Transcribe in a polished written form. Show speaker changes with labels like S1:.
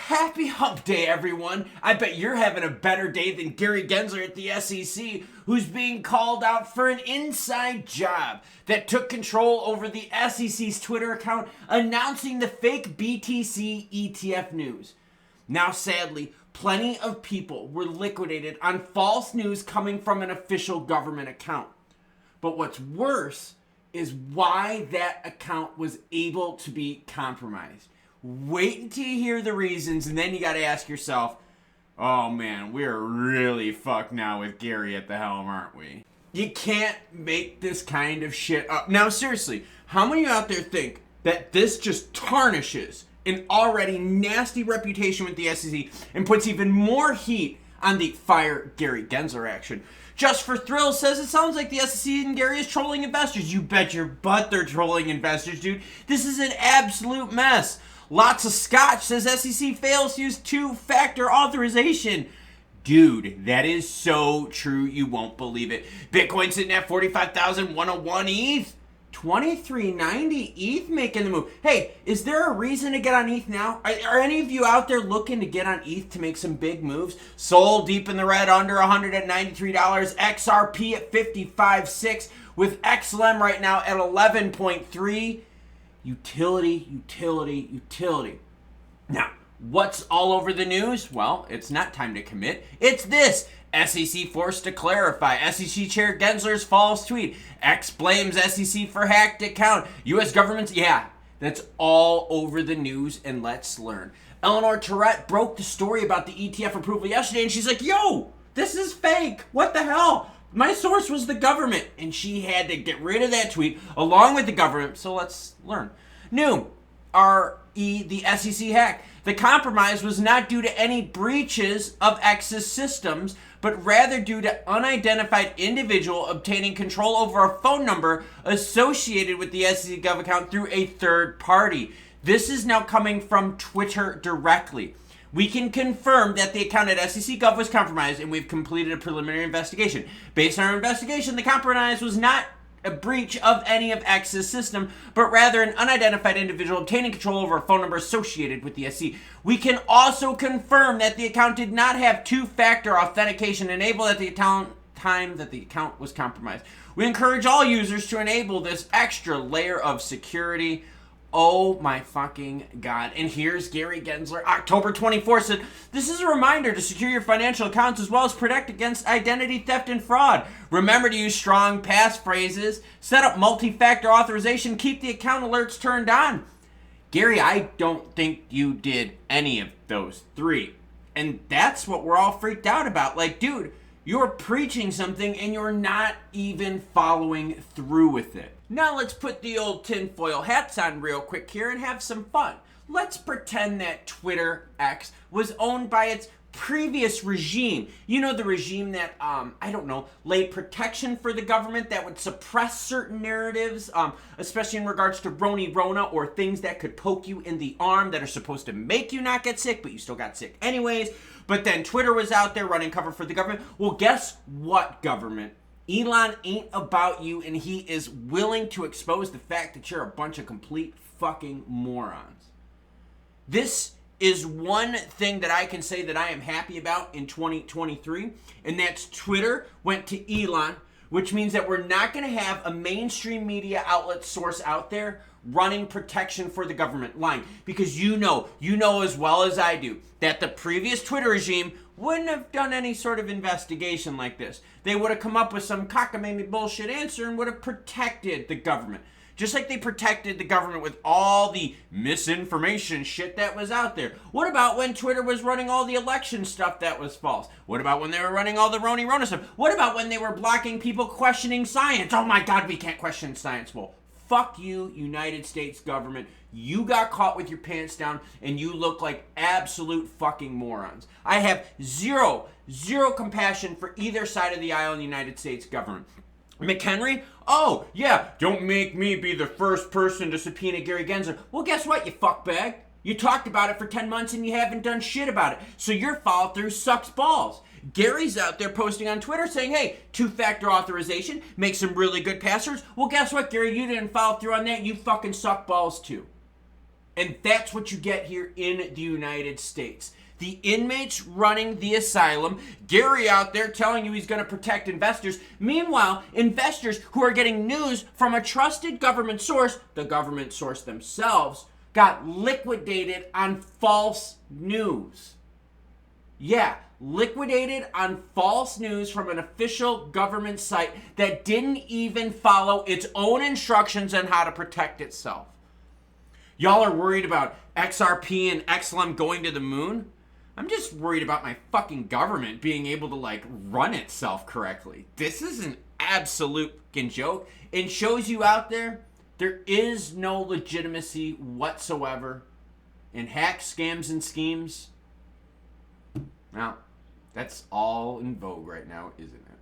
S1: Happy hump day, everyone. I bet you're having a better day than Gary Gensler at the SEC, who's being called out for an inside job that took control over the SEC's Twitter account, announcing the fake BTC ETF news. Now, sadly, plenty of people were liquidated on false news coming from an official government account. But what's worse is why that account was able to be compromised. Wait until you hear the reasons, and then you got to ask yourself, oh man, we're really fucked now with Gary at the helm, aren't we? You can't make this kind of shit up. Now, seriously, how many out there think that this just tarnishes an already nasty reputation with the SEC and puts even more heat on the fire Gary Gensler action? Just for Thrills says it sounds like the SEC and Gary is trolling investors. You bet your butt they're trolling investors, dude. This is an absolute mess. Lots of Scotch says SEC fails to use two-factor authorization. Dude, that is so true, you won't believe it. Bitcoin sitting at 45,101 ETH. 2390 ETH making the move. Hey, is there a reason to get on ETH now? Are any of you out there looking to get on ETH to make some big moves? Sol deep in the red, under $100 at $93. XRP at 55.6 with XLM right now at 11.3. Utility. Now, what's all over the news? Well, it's not time to commit. It's this. SEC forced to clarify. SEC Chair Gensler's false tweet. X blames SEC for hacked account. U.S. government's... Yeah, that's all over the news, and let's learn. Eleanor Tourette broke the story about the ETF approval yesterday, and she's like, yo, this is fake. What the hell? My source was the government, and she had to get rid of that tweet along with the government, so let's learn. New, the SEC hack. The compromise was not due to any breaches of X's systems, but rather due to unidentified individual obtaining control over a phone number associated with the SEC Gov account through a third party. This is now coming from Twitter directly. We can confirm that the account at SEC Gov was compromised, and we've completed a preliminary investigation. Based on our investigation, the compromise was not a breach of any of X's system, but rather an unidentified individual obtaining control over a phone number associated with the SEC. We can also confirm that the account did not have two-factor authentication enabled at the time that the account was compromised. We encourage all users to enable this extra layer of security. Oh my fucking God. And here's Gary Gensler, October 24th, said, this is a reminder to secure your financial accounts as well as protect against identity theft and fraud. Remember to use strong passphrases, set up multi-factor authorization, keep the account alerts turned on. Gary, I don't think you did any of those three. And that's what we're all freaked out about. Like, dude, you're preaching something and you're not even following through with it. Now let's put the old tinfoil hats on real quick here and have some fun. Let's pretend that Twitter X was owned by its previous regime. You know, the regime that, laid protection for the government that would suppress certain narratives, especially in regards to Rona or things that could poke you in the arm that are supposed to make you not get sick, but you still got sick anyways. But then Twitter was out there running cover for the government. Well, guess what, government? Elon ain't about you, and he is willing to expose the fact that you're a bunch of complete fucking morons. This is one thing that I can say that I am happy about in 2023, and that's Twitter went to Elon, which means that we're not going to have a mainstream media outlet source out there running protection for the government line. Because you know as well as I do that the previous Twitter regime wouldn't have done any sort of investigation like this. They would have come up with some cockamamie bullshit answer and would have protected the government. Just like they protected the government with all the misinformation shit that was out there. What about when Twitter was running all the election stuff that was false? What about when they were running all the Rona stuff? What about when they were blocking people questioning science? Oh my God, we can't question science. Well, fuck you, United States government. You got caught with your pants down and you look like absolute fucking morons. I have zero compassion for either side of the aisle in the United States government. McHenry? Oh, yeah, don't make me be the first person to subpoena Gary Gensler. Well, guess what, you fuckbag? You talked about it for 10 months and you haven't done shit about it. So your follow-through sucks balls. Gary's out there posting on Twitter saying, hey, two-factor authorization, make some really good passwords. Well, guess what, Gary? You didn't follow through on that. You fucking suck balls too. And that's what you get here in the United States. The inmates running the asylum, Gary out there telling you he's going to protect investors. Meanwhile, investors who are getting news from a trusted government source, the government source themselves, got liquidated on false news. Yeah, liquidated on false news from an official government site that didn't even follow its own instructions on how to protect itself. Y'all are worried about XRP and XLM going to the moon? I'm just worried about my fucking government being able to, run itself correctly. This is an absolute fucking joke. It shows you out there is no legitimacy whatsoever in hacks, scams, and schemes. Now, that's all in vogue right now, isn't it?